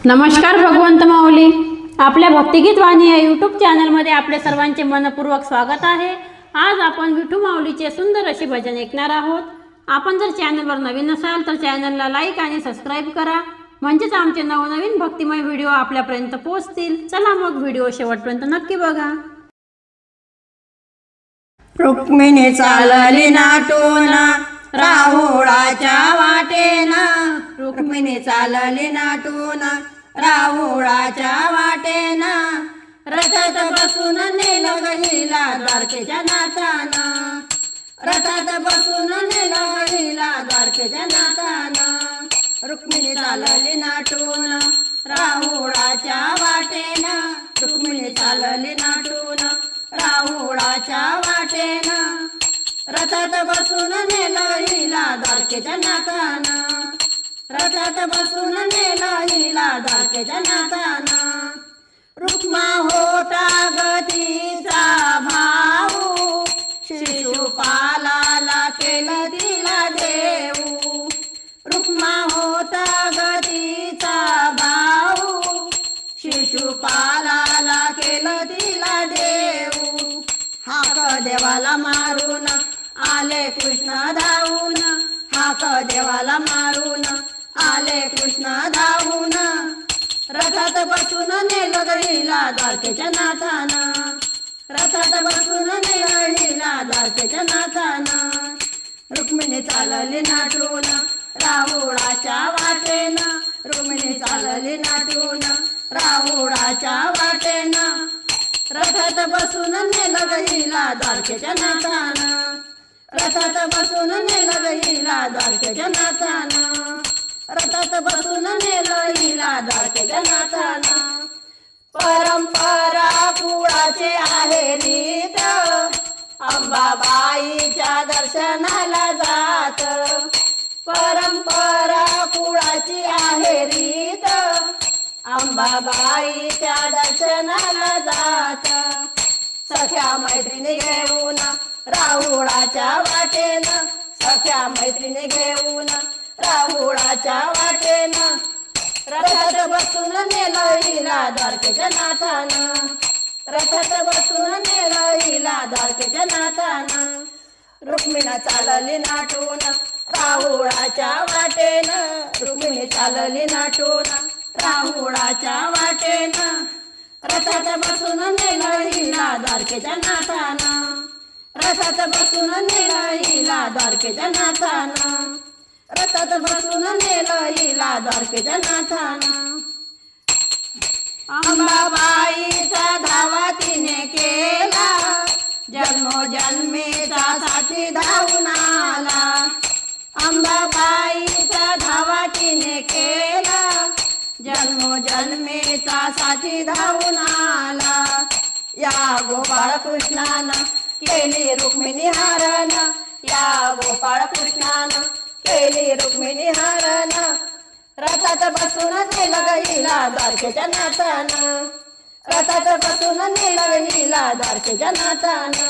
नमस्कार भगवंत माऊली, आपल्या भक्तिगीत वाणी या यूट्यूब चॅनलमध्ये आपले सर्वांचे मनपूर्वक स्वागत आहे। आज आपण विठू माऊलीचे सुंदर अशी भजन ऐकणार आहोत। आपण जर चॅनलवर नवीन असाल तर चॅनलला लाईक आणि सबस्क्राइब करा, म्हणजेच आमचे नवनवीन भक्तिमय व्हिडिओ आपल्यापर्यंत पोहोचतील। चला मग व्हिडिओ शेवटपर्यंत नक्की बघा। रुक्मिणी चालली नाटून राहुळाच्या वाटेना, रुक्मिणी चालली नाटून राहुळाच्या वाटेना, रथात बसून नेलं गहिला द्वारकेच्या नाथाना, रथात बसून नेलं गहिला द्वारकेच्या नाथाना। रुक्मिणी चालली नाटून राहुळाच्या वाटेना, रुक्मिणी चालली नाटून राहुळाच्या वाटेना, रथात बसून नेलं हिला द्वारकेच्या नाथाना, रथात बसून नेलं हिला द्वारकेच्या नाथाना। रुक्मा होता गतीचा भाऊ, शिशुपालाला केलं तिला देऊ, रुक्मा होता गतीचा भाऊ, शिशुपालाला केलं तिला देऊ। हाक देवाला मारून आले कृष्ण धावून, हाक देवाला मारून आले कृष्ण धावून, रथात बसून नेलं गहिला द्वारकेच्या नाथाना, रथात बसून नेलं हिला द्वारकेच्या नाथाना। रुक्मिणी चालली नाटून राहुळाच्या वाटेना, रुक्मिणी चालली नाटून राहुळाच्या वाटेना, रथात बसून नेलं गहिला द्वारकेच्या नाथाना, रथात बसून नेलं गहिला द्वारकेच्या नाथाना, रथात बसून नेलं हिला द्वारकेच्या नाथाना। परंपरा कुळाचे आहे रीत, अंबाबाईच्या दर्शनाला जात, परंपरा कुळाची आहे रीत, अंबाबाईच्या दर्शनाला जात। सख्या मैत्रिणी घेऊन राहुळाच्या वाटेनं, सख्या मैत्रिणी घेऊन राहुळाच्या वाटेनं, रथात बसून नेलं हिला द्वारकेच्या नाथाना, रथात बसून नेलं हिला द्वारकेच्या नाथाना। रुक्मिणी चालली नाटून राहुळाच्या वाटेनं, रुक्मिणी चालली नाटून राहुळाच्या वाटेनं, रथात बसून नेलं हिला द्वारकेच्या नाथाना, रथात बसून नेलं हिला द्वारकेच्या नाथाना, रथात बसून नेलं हिला द्वारकेच्या नाथाना। अंबाबाईचा धावा तिने केला, जन्मोजन्मीचा साथी धावून आला, अंबाबाईचा धावा तिने केला, जन्मोजन्मीचा साथी धावून आला। या गोपाळ कृष्णानं केली रुक्मिणी हरण, या गोपाळ कृष्णानं केली रुक्मिणी हरण, रथात बसून नेलं गहिला द्वारकेच्या नाथाना, रथात बसून नेलं गहिला द्वारकेच्या नाथाना।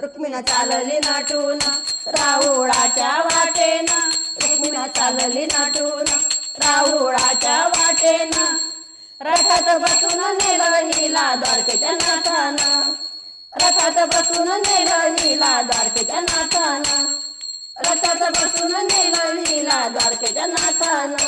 रुक्मिणी चालली नाटून राहुळाच्या वाटेना, रुक्मिणी चालली नाटून राहुळाच्या वाटेना, रथात बसून नेलं हिला द्वारकेच्या नाथाना, रथात बसून नेलं हिला द्वारकेच्या नाथाना, रथात बसून नेलं हिला द्वारकेच्या नाथाना।